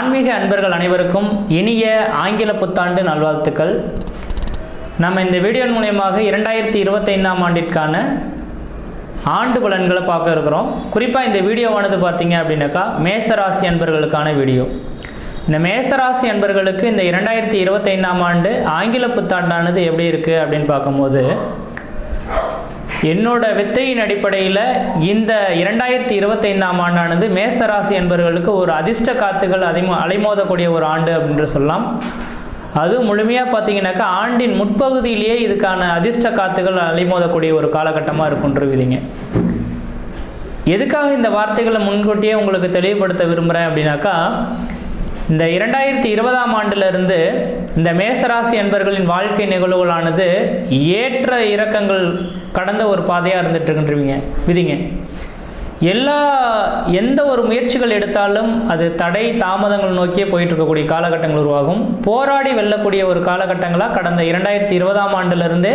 ஆன்மீக அன்பர்கள் அனைவருக்கும் இனிய ஆங்கில புத்தாண்டு நல்வாழ்த்துக்கள். நம்ம இந்த வீடியோ மூலமாக 2025ஆம் ஆண்டிற்கான ஆண்டு பலன்களை பார்க்க இருக்கிறோம். குறிப்பாக இந்த வீடியோவானது பார்த்தீங்க அப்படின்னாக்கா மேசராசி அன்பர்களுக்கான வீடியோ. இந்த மேசராசி அன்பர்களுக்கு இந்த 2025ஆம் ஆண்டு ஆங்கில புத்தாண்டானது எப்படி இருக்குது அப்படின்னு பார்க்கும்போது, என்னோட வித்தையின் அடிப்படையில் இந்த 2025ஆம் ஆண்டானது மேசராசி என்பவர்களுக்கு ஒரு அதிர்ஷ்ட காத்துகள் அலைமோதக்கூடிய ஒரு ஆண்டு அப்படின்னு சொல்லலாம். அது முழுமையாக பார்த்தீங்கன்னாக்கா ஆண்டின் முற்பகுதியிலேயே இதுக்கான அதிர்ஷ்ட காத்துகள் அலைமோதக்கூடிய ஒரு காலகட்டமாக இருக்குன்றிருவீங்க. எதுக்காக இந்த வார்த்தைகளை முன்கூட்டியே உங்களுக்கு தெளிவுபடுத்த விரும்புகிறேன் அப்படின்னாக்கா, இந்த 2020ஆம் ஆண்டிலிருந்து இந்த மேசராசி என்பர்களின் வாழ்க்கை நிகழ்வுகளானது ஏற்ற இறக்கங்கள் கடந்த ஒரு பாதையாக இருந்துகிட்ருக்கின்றீங்க விதிங்க. எந்த ஒரு முயற்சிகள் எடுத்தாலும் அது தடை தாமதங்கள் நோக்கியே போயிட்டு இருக்கக்கூடிய காலகட்டங்கள் உருவாகும். போராடி வெல்லக்கூடிய ஒரு காலகட்டங்களாக கடந்த 2020ஆம் ஆண்டிலிருந்தே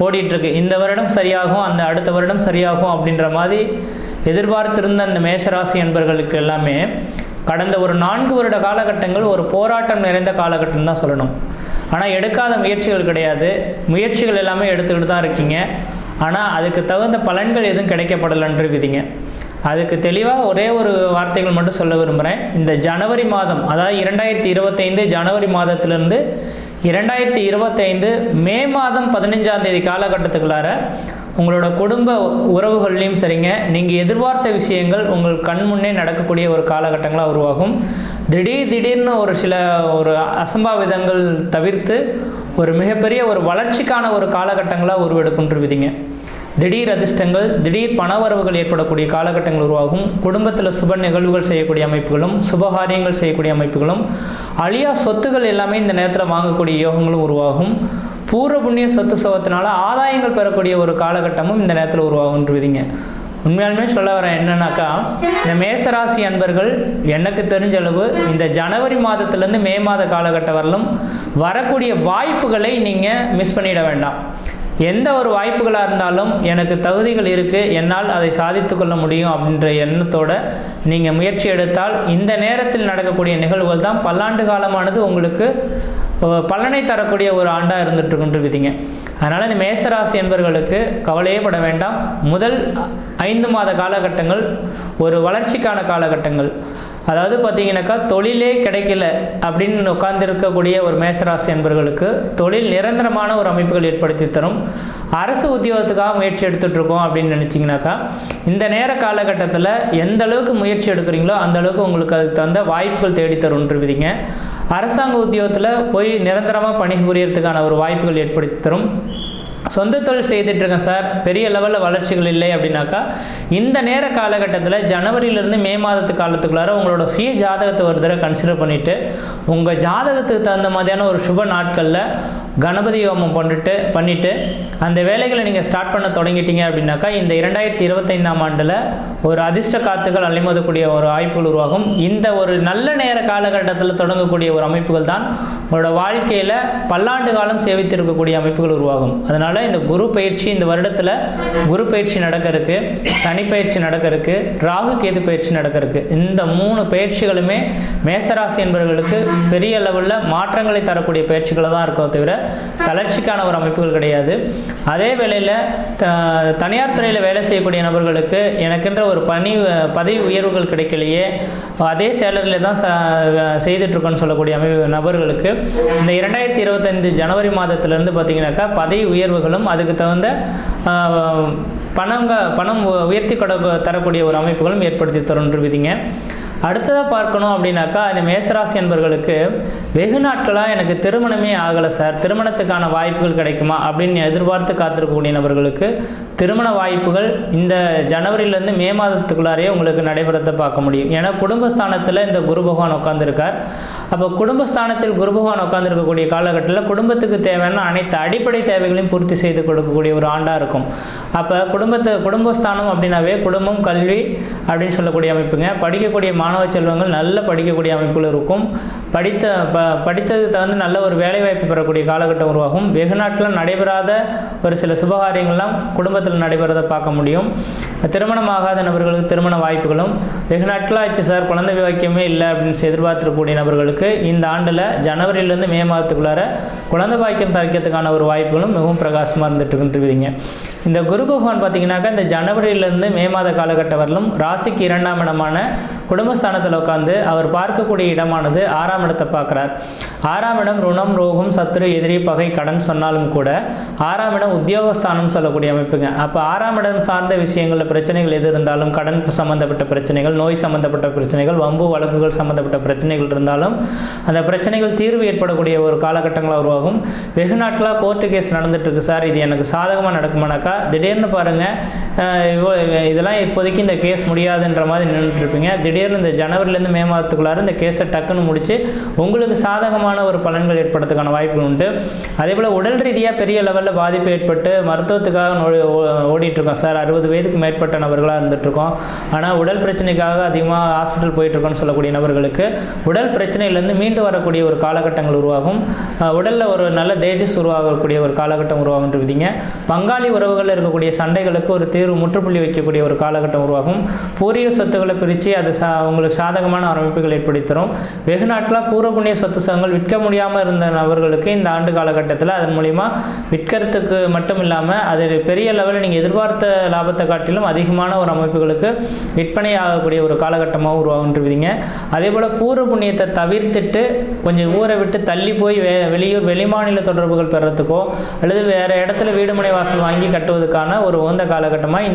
ஓடிட்டுருக்கு. இந்த வருடம் சரியாகும், அந்த அடுத்த வருடம் சரியாகும் அப்படின்ற மாதிரி எதிர்பார்த்திருந்த அந்த மேஷராசி என்பர்களுக்கு எல்லாமே கடந்த ஒரு 4 வருட காலகட்டங்கள் ஒரு போராட்டம் நிறைந்த காலகட்டம் தான் சொல்லணும். ஆனால் எடுக்காத முயற்சிகள் கிடையாது. முயற்சிகள் எல்லாமே எடுத்துக்கிட்டு தான் இருக்கீங்க. ஆனால் அதுக்கு தகுந்த பலன்கள் எதுவும் கிடைக்கப்படலைன்று விதிங்க. அதுக்கு தெளிவாக ஒரே ஒரு வார்த்தைகள் மட்டும் சொல்ல விரும்புகிறேன். இந்த ஜனவரி மாதம், அதாவது 2025 ஜனவரி மாதத்திலிருந்து 2025 மே மாதம் 15ஆம் தேதி காலகட்டத்துக்குள்ளார உங்களோட குடும்ப உறவுகள்லையும் சரிங்க, நீங்கள் எதிர்பார்த்த விஷயங்கள் உங்கள் கண் முன்னே நடக்கக்கூடிய ஒரு காலகட்டங்களாக உருவாகும். திடீர்னு ஒரு அசம்பாவிதங்கள் தவிர்த்து ஒரு மிகப்பெரிய ஒரு வளர்ச்சிக்கான ஒரு காலகட்டங்களாக உருவெடுக்கின்றிருவீங்க. திடீர் அதிர்ஷ்டங்கள், திடீர் பணவரவுகள் ஏற்படக்கூடிய காலகட்டங்கள் உருவாகும். குடும்பத்தில் சுப நிகழ்வுகள் செய்யக்கூடிய அமைப்புகளும் சுபகாரியங்கள் செய்யக்கூடிய அமைப்புகளும் அழியா சொத்துகள் எல்லாமே இந்த நேரத்தில் வாங்கக்கூடிய யோகங்களும் உருவாகும். பூர்வ புண்ணிய சொத்து சுகத்தினால ஆதாயங்கள் பெறக்கூடிய ஒரு காலகட்டமும் இந்த நேரத்தில் உருவாகுன்றிருவீங்க. உண்மையாலுமே சொல்ல வரேன் என்னன்னாக்கா, இந்த மேசராசி அன்பர்கள் எனக்கு தெரிஞ்ச அளவு இந்த ஜனவரி மாதத்திலேருந்து மே மாத காலகட்டம் வரலும் வரக்கூடிய வாய்ப்புகளை நீங்கள் மிஸ் பண்ணிட வேண்டாம். எந்த ஒரு வாய்ப்புகளாக இருந்தாலும் எனக்கு தகுதிகள் இருக்குது, என்னால் அதை சாதித்து கொள்ள முடியும் அப்படின்ற எண்ணத்தோடு நீங்கள் முயற்சி எடுத்தால் இந்த நேரத்தில் நடக்கக்கூடிய நிகழ்வுகள் தான் பல்லாண்டு காலமானது உங்களுக்கு பலனை தரக்கூடிய ஒரு ஆண்டாக இருந்துகிட்ருக்குன்றிருவீங்க. அதனால் இந்த மேசராசி என்பவர்களுக்கு கவலையே பட வேண்டாம். முதல் 5 மாத காலகட்டங்கள் ஒரு வளர்ச்சிக்கான காலகட்டங்கள். அதாவது பார்த்தீங்கன்னாக்கா, தொழிலே கிடைக்கல அப்படின்னு உட்கார்ந்துருக்கக்கூடிய ஒரு மேசராசி என்பவர்களுக்கு தொழில் நிரந்தரமான ஒரு அமைப்புகள் ஏற்படுத்தி தரும். அரசு உத்தியோகத்துக்காக முயற்சி எடுத்துகிட்ருக்கோம் அப்படின்னு நினச்சிங்கனாக்கா, இந்த நேர காலகட்டத்தில் எந்த அளவுக்கு முயற்சி எடுக்கிறீங்களோ அந்த அளவுக்கு உங்களுக்கு அதுக்கு தகுந்த வாய்ப்புகள் தேடித்தரும்ன்றிருவீங்க. அரசாங்க உத்தியோகத்தில் போய் நிரந்தரமாக பணிபுரியறதுக்கான ஒரு வாய்ப்புகள் ஏற்படுத்தி தரும். சொந்த தொழில் செய்துட்ருக்கேன் சார், பெரிய லெவலில் வளர்ச்சிகள் இல்லை அப்படின்னாக்கா, இந்த நேர காலகட்டத்தில் ஜனவரியிலேருந்து மே மாதத்து காலத்துக்குள்ளார உங்களோட சுய ஜாதகத்தை ஒரு தடவை கன்சிடர் பண்ணிவிட்டு உங்கள் ஜாதகத்துக்கு தகுந்த மாதிரியான ஒரு சுப நாட்களில் கணபதி ஹோமம் பண்ணிவிட்டு அந்த வேலைகளை நீங்கள் ஸ்டார்ட் பண்ண தொடங்கிட்டீங்க அப்படின்னாக்கா, இந்த 2025ஆம் ஆண்டில் ஒரு அதிர்ஷ்ட காத்துகள் அலைமோதக்கூடிய ஒரு வாய்ப்புகள் உருவாகும். இந்த ஒரு நல்ல நேர காலகட்டத்தில் தொடங்கக்கூடிய ஒரு அமைப்புகள் தான் உங்களோட வாழ்க்கையில் பல்லாண்டு காலம் சேவித்திருக்கக்கூடிய அமைப்புகள் உருவாகும். அதனால் இந்த குரு பயிற்சி, இந்த வருடத்தில் குரு பயிற்சி நடக்க இருக்கு, சனி பயிற்சி நடக்க இருக்கு, ராகு கேது பயிற்சி நடக்க இருக்கு. இந்த 3 பயிற்சிகளுமே மேசராசி என்பவர்களுக்கு பெரிய லெவலில் மாற்றங்களை தரக்கூடிய பயிற்சிகளை தான் இருக்கோ தவிர தளர்ச்சிக்கான ஒரு அமைப்புகள் கிடையாது. அதே வேளையில் தனியார் துறையில் வேலை செய்யக்கூடிய நபர்களுக்கு எனக்கென்ற ஒரு பதவி உயர்வுகள் கிடைக்கலையே, அதே சேலரியில் தான் செய்துட்ருக்கோன்னு சொல்லக்கூடிய நபர்களுக்கு இந்த 2025 ஜனவரி மாதத்திலிருந்து பார்த்தீங்கன்னாக்கா பதவி உயர்வுகளும் அதுக்கு தகுந்த பணம் உயர்த்தி தரக்கூடிய ஒரு அமைப்புகளும் ஏற்படுத்தி தரும்ன்றிருவீங்க. அடுத்ததாக பார்க்கணும் அப்படின்னாக்கா, இந்த மேசராசி என்பவர்களுக்கு வெகு நாட்களாக எனக்கு திருமணமே ஆகலை சார், திருமணத்துக்கான வாய்ப்புகள் கிடைக்குமா அப்படின்னு எதிர்பார்த்து காத்திருக்கக்கூடிய நபர்களுக்கு திருமண வாய்ப்புகள் இந்த ஜனவரியிலேருந்து மே மாதத்துக்குள்ளாரையே உங்களுக்கு நடைபெறத்தை பார்க்க முடியும். ஏன்னா குடும்பஸ்தானத்தில் இந்த குரு பகவான் உட்காந்துருக்கார். அப்போ குடும்பஸ்தானத்தில் குரு பகவான் உட்காந்துருக்கக்கூடிய காலகட்டத்தில் குடும்பத்துக்கு தேவையான அனைத்து அடிப்படை தேவைகளையும் பூர்த்தி செய்து கொடுக்கக்கூடிய ஒரு ஆண்டாக இருக்கும். அப்போ குடும்பஸ்தானம் அப்படின்னாவே குடும்பம், கல்வி அப்படின்னு சொல்லக்கூடிய அமைப்புங்க. படிக்கக்கூடிய மாணவ செல்வங்கள் நல்ல படிக்கக்கூடிய அமைப்புகள் இருக்கும். படித்ததுக்கு தகுந்த நல்ல ஒரு வேலைவாய்ப்பு பெறக்கூடிய காலகட்டம் உருவாகும். வெகு நாட்டில் நடைபெறாத ஒரு சில சுபகாரியங்கள்லாம் குடும்பத்தில் நடைபெறதை பார்க்க முடியும். திருமணமாகாத நபர்களுக்கு திருமண வாய்ப்புகளும், வெகு நாட்களாக ஆச்சு சார் குழந்தை வாக்கியமே இல்லை அப்படின்னு எதிர்பார்த்துக்கூடிய நபர்களுக்கு இந்த ஆண்டில் ஜனவரியிலேருந்து மே மாதத்துக்குள்ளார குழந்தை பாக்கியம் தரிக்கிறதுக்கான ஒரு வாய்ப்புகளும் மிகவும் பிரகாசமாக இருந்துட்டுருக்குன்றீங்க. இந்த குரு பகவான் பார்த்தீங்கன்னாக்கா இந்த ஜனவரியிலேருந்து மே மாத காலகட்டம் வரலும் ராசிக்கு 2ஆம் இடமான குடும்பஸ்தானத்தில் உட்காந்து அவர் பார்க்கக்கூடிய இடமானது 6ஆம் இடத்தை பார்க்குறார். 6ஆம் இடம் ருணம், ரோகம், சத்துரு, எதிரி, பகை, கடன் சொன்னாலும் கூட 6ஆம் இடம் உத்தியோகஸ்தானம் சொல்லக்கூடிய அமைப்புங்க. அப்போ 6ஆம் இடம் சார்ந்த விஷயங்களில் பிரச்சனைகள் எது இருந்தாலும், கடன் சம்மந்தப்பட்ட பிரச்சனைகள், நோய் சம்மந்தப்பட்ட பிரச்சனைகள், வம்பு வழக்குகள் சம்மந்தப்பட்ட பிரச்சனைகள் இருந்தாலும் அந்த பிரச்சனைகள் தீர்வு ஏற்படக்கூடிய ஒரு காலகட்டங்களாக உருவாகும். வெகு நாட்களாக கோர்ட்டு கேஸ் நடந்துட்டுருக்கு சார், இது எனக்கு சாதகமாக நடக்குமானாக்கா திடீர்னு பாருங்கள் இதெல்லாம் இப்போதைக்கு இந்த கேஸ் முடியாதுன்ற மாதிரி நின்றுட்டுருப்பீங்க. திடீர்னு இந்த ஜனவரிலேருந்து மே மாதத்துக்குள்ளார இந்த கேஸை டக்குன்னு முடித்து உங்களுக்கு சாதகமான ஒரு பலன்கள் ஏற்படுறதுக்கான வாய்ப்புகள் உண்டு. அதே போல் உடல் ரீதியாக பெரிய லெவலில் பாதிப்பு ஏற்பட்டு மருத்துவத்துக்காக ஓடிட்டுருக்கோம் சார், 60 வயதுக்கு மேற்பட்ட நபர்களாக இருந்துகிட்ருக்கோம், ஆனால் உடல் பிரச்சனைக்காக அதிகமாக ஹாஸ்பிட்டல் போயிட்டுருக்கோன்னு சொல்லக்கூடிய நபர்களுக்கு உடல் பிரச்சனையிலேருந்து மீண்டு வரக்கூடிய ஒரு காலகட்டங்கள் உருவாகும். உடலில் ஒரு நல்ல தேஜஸ் உருவாகக்கூடிய ஒரு காலகட்டம் உருவாகுன்றீங்க. பங்காளி உறவுகளில் இருக்கக்கூடிய சண்டைகளுக்கு ஒரு தீர்வு முற்றுப்புள்ளி வைக்கக்கூடிய ஒரு காலகட்டம் உருவாகும். பூர்வீக சொத்துக்களை பிரித்து அது உங்களுக்கு சாதகமான அமைப்புகள் ஏற்படுத்தி தரும். வெகு நாட்களாக பூர்வ புண்ணிய சொத்து சங்கங்கள் விற்க முடியாமல் இருந்த நபர்களுக்கு இந்த ஆண்டு காலகட்டத்தில் அதன் மூலிமா விற்கிறதுக்கு மட்டும் இல்லாமல் அது பெரிய லெவலில் நீங்கள் எதிர்பார்த்த லாபத்தை காட்டிலும் அதிகமான ஒரு அமைப்புகளுக்கு விற்பனை ஆகக்கூடிய ஒரு காலகட்டமாக உருவாகுன்றீங்க. அதே போல் பூர்வ புண்ணியத்தை தவிர்த்துட்டு கொஞ்சம் ஊரை விட்டு தள்ளி போய் வெளிமாநில தொடர்புகள் பெறத்துக்கோ அல்லது வேறு இடத்துல வீடுமனை வாசல் வாங்கி கட்டுவதற்கான ஒரு உகந்த காலகட்டமாக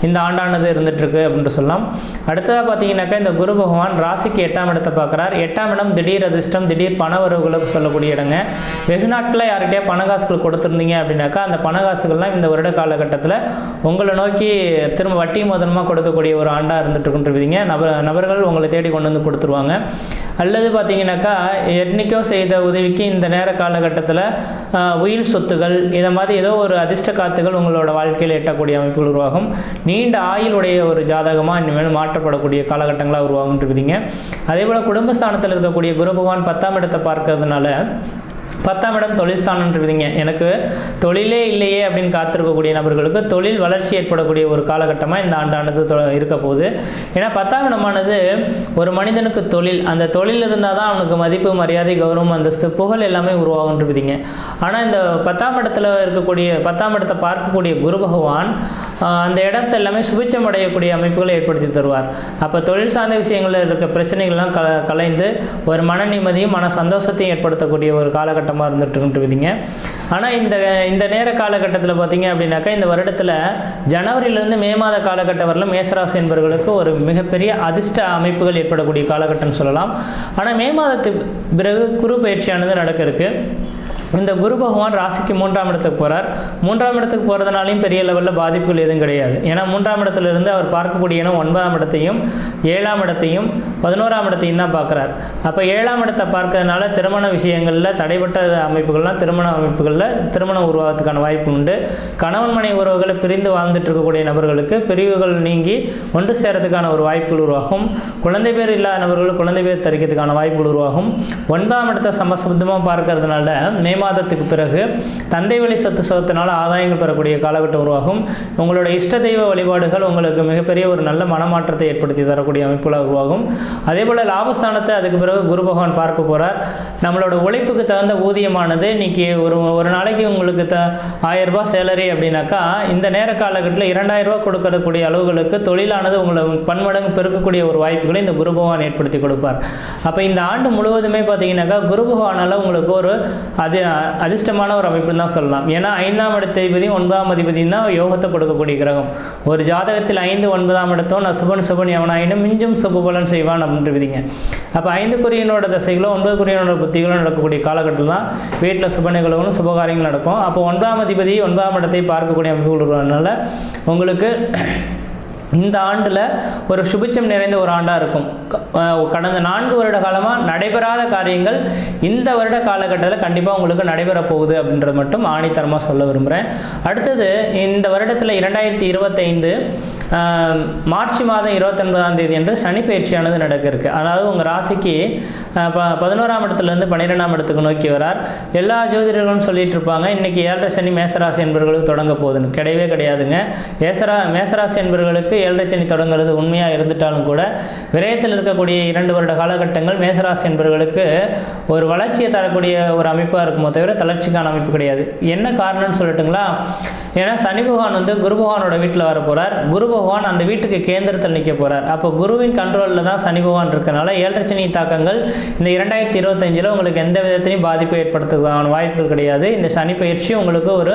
இந்த ஆண்டானது இருந்துகிட்ருக்கு அப்படின்ட்டு சொல்லலாம். அடுத்ததாக பார்த்தீங்கன்னாக்கா இந்த குரு பகவான் ராசிக்கு 8ஆம் இடத்தை பார்க்குறார். 8ஆம் இடம் திடீர் அதிர்ஷ்டம், திடீர் பண வரவுகளை சொல்லக்கூடிய இடங்க. வெகு நாட்களில் யார்கிட்டயே பணகாசுகள் கொடுத்துருந்தீங்க அப்படின்னாக்கா அந்த பணகாசுகள்லாம் இந்த வருட காலகட்டத்தில் உங்களை நோக்கி திரும்ப வட்டி முதலமாக கொடுக்கக்கூடிய ஒரு ஆண்டாக இருந்துகிட்ருக்குன்றீங்க. நபர்கள் உங்களை தேடி கொண்டு வந்து கொடுத்துருவாங்க. அல்லது பார்த்தீங்கன்னாக்கா என்னைக்கோ செய்த உதவிக்கு இந்த நேர காலகட்டத்தில் உயிர் சொத்துகள் இதை மாதிரி ஏதோ ஒரு அதிர்ஷ்ட காத்துகள் உங்களோட வாழ்க்கையில் எட்டக்கூடிய அமைப்புகள் உருவாகும். நீண்ட ஆயுளுடைய ஒரு ஜாதகமாக இனிமேல் மாற்றப்படக்கூடிய காலகட்டங்களாக உருவாகுன்றீங்க. அதே போல் குடும்பஸ்தானத்தில் இருக்கக்கூடிய குரு பகவான் 10ஆம் இடத்தை பார்க்கறதுனால 10ஆம் இடம் தொழில்ஸ்தானன்றீங்க. எனக்கு தொழிலே இல்லையே அப்படின்னு காத்திருக்கக்கூடிய நபர்களுக்கு தொழில் வளர்ச்சி ஏற்படக்கூடிய ஒரு காலகட்டமாக இந்த ஆண்டானது இருக்க போகுது. ஏன்னா 10ஆம் இடமானது ஒரு மனிதனுக்கு தொழில், அந்த தொழில் இருந்தால் தான் அவனுக்கு மதிப்பு, மரியாதை, கௌரவம், அந்தஸ்து, புகழ் எல்லாமே உருவாகுன்றீங்க. ஆனால் இந்த 10ஆம் இடத்துல இருக்கக்கூடிய 10ஆம் இடத்தை பார்க்கக்கூடிய குரு பகவான் அந்த இடத்த எல்லாமே சுபிச்சம் அடையக்கூடிய அமைப்புகளை ஏற்படுத்தி தருவார். அப்போ தொழில் சார்ந்த விஷயங்களில் இருக்க பிரச்சனைகள்லாம் கலைந்து ஒரு மன நிம்மதியும் மன சந்தோஷத்தையும் ஏற்படுத்தக்கூடிய ஒரு காலகட்டம் இருந்துட்டுருக்குன்றீங்க. ஆனால் இந்த நேர காலகட்டத்தில் பார்த்தீங்க அப்படின்னாக்கா இந்த வருடத்தில் ஜனவரியிலேருந்து மே மாத காலகட்டம் வரலும் மேசராசி என்பவர்களுக்கு ஒரு மிகப்பெரிய அதிர்ஷ்ட அமைப்புகள் ஏற்படக்கூடிய காலகட்டம்னு சொல்லலாம். ஆனால் மே மாதத்துக்கு பிறகு குரு பயிற்சியானது நடக்க இருக்கு. இந்த குரு பகவான் ராசிக்கு 3ஆம் இடத்துக்கு போகிறார். 3ஆம் இடத்துக்கு போகிறதுனாலையும் பெரிய லெவலில் பாதிப்புகள் எதுவும் கிடையாது. ஏன்னா 3ஆம் இடத்துலேருந்து அவர் பார்க்கக்கூடிய இடம் 9ஆம் இடத்தையும் 7ஆம் இடத்தையும் 11ஆம் இடத்தையும் தான் பார்க்குறார். அப்போ 7ஆம் இடத்தை பார்க்கறதுனால திருமண விஷயங்களில் தடைப்பட்ட அமைப்புகள்லாம் திருமண அமைப்புகளில் திருமணம் உருவாகிறதுக்கான வாய்ப்பு உண்டு. கணவன் மனை உறவுகளை பிரிந்து வாழ்ந்துட்டு இருக்கக்கூடிய நபர்களுக்கு பிரிவுகள் நீங்கி ஒன்று சேரத்துக்கான ஒரு வாய்ப்புகள் உருவாகும். குழந்தை பேர் இல்லாத நபர்கள் குழந்தை பேர் தரிக்கிறதுக்கான வாய்ப்புகள் உருவாகும். 9ஆம் இடத்தை சமசப்தமாக பார்க்கறதுனால மே மாதத்துக்கு பிறகு தந்தை வழி சொத்தினால் ஆதாயங்கள் பெறக்கூடிய காலகட்டம் உருவாகும். உங்களோட இஷ்ட தெய்வ வழிபாடுகள் உங்களுக்கு மிகப்பெரிய ஒரு நல்ல மனமாற்றத்தை ஏற்படுத்தி தரக்கூடிய அமைப்புகளாக உருவாகும். அதே போல் லாபஸ்தானத்தை அதுக்கு பிறகு குரு பகவான் பார்க்க போகிறார். நம்மளோட உழைப்புக்கு தகுந்த ஊதியமானது இன்னைக்கு ஒரு நாளைக்கு உங்களுக்கு 1000 ரூபாய் சேலரி அப்படின்னாக்கா இந்த நேர காலகட்டத்தில் 2000 ரூபாய் கொடுக்கக்கூடிய அளவுகளுக்கு தொழிலானது உங்களை பன்மடங்கு பெருக்கக்கூடிய ஒரு வாய்ப்புகளை இந்த குரு பகவான் ஏற்படுத்தி கொடுப்பார். அப்போ இந்த ஆண்டு முழுவதுமே பார்த்தீங்கன்னாக்கா குரு பகவானால் உங்களுக்கு ஒரு அதிர்ஷ்டமான ஒரு அமைப்புன்னு தான் சொல்லலாம். ஏன்னா 5ஆம் இடத்தையும் 9ஆம் அதிபதியும் தான் யோகத்தை கொடுக்கக்கூடிய கிரகம். ஒரு ஜாதகத்தில் 5 9ஆம் இடத்தோம் சுபன் எவனாயினும் மிஞ்சும் சுபபலன் செய்வான் அப்படின்றீங்க. அப்போ 5 தசைகளோ 9 புத்திகளோ நடக்கக்கூடிய காலகட்டத்தில் தான் வீட்டில் சுப நிகழ்வுகளும் சுபகாரியங்கள் நடக்கும். அப்போ 9ஆம் அதிபதி 9ஆம் இடத்தை பார்க்கக்கூடிய அமைப்புகள் உருவானதுனால உங்களுக்கு இந்த ஆண்டில் ஒரு சுபிட்சம் நிறைந்த ஒரு ஆண்டாக இருக்கும். கடந்த 4 வருட காலமாக நடைபெறாத காரியங்கள் இந்த வருட காலகட்டத்தில் கண்டிப்பாக உங்களுக்கு நடைபெற போகுது அப்படின்றது மட்டும் ஆணித்தரமாக சொல்ல விரும்புகிறேன். அடுத்தது இந்த வருடத்தில் 2025 மார்ச் மாதம் 29ஆம் தேதி என்று சனி பயிற்சியானது நடக்க இருக்கு. அதாவது உங்கள் ராசிக்கு 11ஆம் இடத்துலேருந்து 12ஆம் இடத்துக்கு நோக்கி வரார். எல்லா ஜோதிடர்களும் சொல்லிட்டு இருப்பாங்க இன்னைக்கு 7.5 சனி மேசராசி என்பவர்களுக்கு தொடங்க போகுதுன்னு. கிடையவே கிடையாதுங்க. மேசராசி என்பவர்களுக்கு 7.5 சனி தொடங்குறது உண்மையாக இருந்துட்டாலும் கூட விரயத்தில் இருக்கக்கூடிய 2 வருட காலகட்டங்கள் மேசராசி என்பவர்களுக்கு ஒரு வளர்ச்சியை தரக்கூடிய ஒரு அமைப்பாக இருக்குமோ தவிர தளர்ச்சிக்கான அமைப்பு கிடையாது. என்ன காரணம்னு சொல்லட்டுங்களா? ஏன்னா சனி பகவான் வந்து குரு பகவானோட வீட்டில் வர போகிறார். குரு பகவான் அந்த வீட்டுக்கு கேந்திரத்தில் நிற்க போகிறார். அப்போ குருவின் கண்ட்ரோலில் தான் சனி பகவான் இருக்கனால 7.5 சனி தாக்கங்கள் இந்த 2025 உங்களுக்கு எந்த விதத்திலையும் பாதிப்பு ஏற்படுத்துறதுக்கான வாய்ப்புகள் கிடையாது. இந்த சனி பயிற்சி உங்களுக்கு ஒரு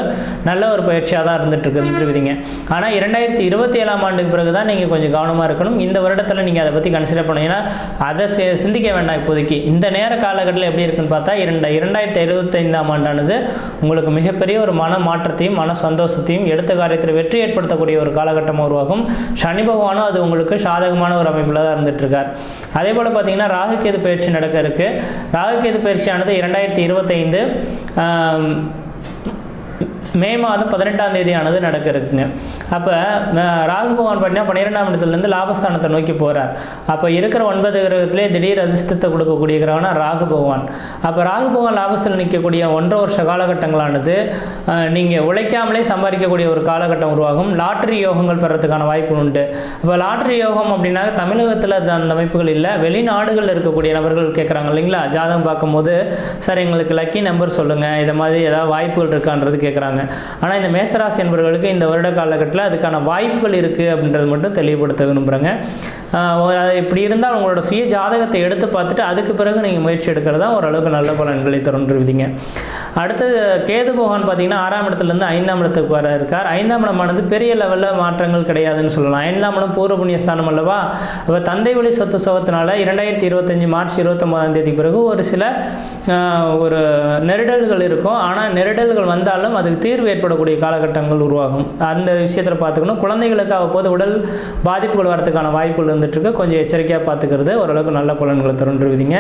நல்ல ஒரு பயிற்சியாக தான் இருந்துட்டுருக்குதுங்க. ஆனால் 2027ஆம் ஆண்டுக்கு பிறகு தான் நீங்கள் கொஞ்சம் கவனமாக இருக்கணும். இந்த வருடத்தில் நீங்கள் அதை பற்றி கன்சிடர் பண்ணீங்கன்னா அதை சிந்திக்க வேண்டாம். இப்போதைக்கு இந்த நேர காலகட்டத்தில் எப்படி இருக்குன்னு பார்த்தா 2025ஆம் ஆண்டானது உங்களுக்கு மிகப்பெரிய ஒரு மன மாற்றத்தையும் மன சந்தோஷத்தையும் எடுத்த காரியத்தில் வெற்றி ஏற்படுத்தக்கூடிய ஒரு காலகட்டமாக உருவாகும். சனி பகவானும் அது உங்களுக்கு சாதகமான ஒரு அமைப்பில் தான் இருந்துட்டு இருக்கார். அதே போல் பார்த்தீங்கன்னா ராகுகேது பயிற்சி நடக்க இருக்கு. ராகுகேது பயிற்சியானது 2025 மே மாதம் 18ஆம் தேதியானது நடக்க இருக்குங்க. அப்போ ராகு பகவான் பார்த்தீங்கன்னா 12ஆம் இடத்துலேருந்து லாபஸ்தானத்தை நோக்கி போகிறார். அப்போ இருக்கிற 9 கிரகத்திலே திடீர் அதிர்ஷ்டத்தை கொடுக்கக்கூடிய கிரகம்னா ராகு பகவான். அப்போ ராகு பகவான் லாபஸ்தானம் நிற்கக்கூடிய 1.5 வருஷ காலகட்டங்களானது நீங்கள் உழைக்காமலே சம்பாதிக்கக்கூடிய ஒரு காலகட்டம் உருவாகும். லாட்ரி யோகங்கள் பெறத்துக்கான வாய்ப்பு உண்டு. அப்போ லாட்ரி யோகம் அப்படின்னா தமிழகத்தில் அந்த அமைப்புகள் இல்லை, வெளிநாடுகளில் இருக்கக்கூடிய நபர்கள் கேட்குறாங்க இல்லைங்களா? ஜாதகம் பார்க்கும்போது சார் எங்களுக்கு லக்கி நம்பர் சொல்லுங்கள், இதை மாதிரி ஏதாவது வாய்ப்புகள் இருக்கான்றது கேட்குறாங்க. ஆனால் இந்த மேசராசி என்பவர்களுக்கு இந்த வருட காலகட்டத்தில் அதுக்கான வாய்ப்புகள் இருக்குது அப்படின்றது மட்டும் தெளிவுபடுத்த விரும்புகிறேங்க. இப்படி இருந்தால் உங்களோட சுய ஜாதகத்தை எடுத்து பார்த்துட்டு அதுக்கு பிறகு நீங்கள் முயற்சி எடுக்கிறது தான் ஓரளவுக்கு நல்ல பலன்களை தோன்றுவீங்க. அடுத்து கேது பகவான் பார்த்தீங்கன்னா 6ஆம் இடத்துலேருந்து 5ஆம் இடத்துக்கு வர இருக்கார். 5ஆம் இடமானது பெரிய லெவலில் மாற்றங்கள் கிடையாதுன்னு சொல்லலாம். 5ஆம் இடம் பூர்வ புண்ணிய ஸ்தானம் அல்லவா? அப்போ தந்தை வழி சொத்து சோகத்தினால 2025 மார்ச் 29ஆம் தேதி பிறகு ஒரு சில ஒரு நெருடல்கள் இருக்கும். ஆனால் நெருடல்கள் வந்தாலும் அதுக்கு தீர்வு ஏற்படக்கூடிய காலகட்டங்கள் உருவாகும். அந்த விஷயத்தில் பார்த்துக்கணும். குழந்தைகளுக்கு அவ்வப்போது உடல் பாதிப்புகள் வரதுக்கான வாய்ப்புகள் இருந்துட்டு கொஞ்சம் எச்சரிக்கையாக பார்த்துக்கிறது ஓரளவுக்கு நல்ல பலன்களை தோன்றுவீங்க.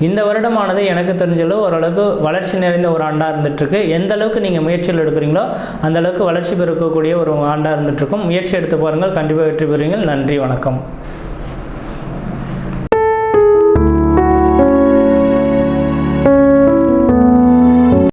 இந்த வருடமானது எனக்கு தெரிஞ்சளவு ஓரளவுக்கு வளர்ச்சி நிறைந்த ஒரு ஆண்டாக இருந்துகிட்ருக்கு. எந்த அளவுக்கு நீங்கள் முயற்சிகள் எடுக்கிறீங்களோ அந்த அளவுக்கு வளர்ச்சி பெருக்கக்கூடிய ஒரு ஆண்டாக இருந்துகிட்ருக்கும். முயற்சி எடுத்து பாருங்கள், கண்டிப்பாக வெற்றி பெறுவீங்கள். நன்றி, வணக்கம்.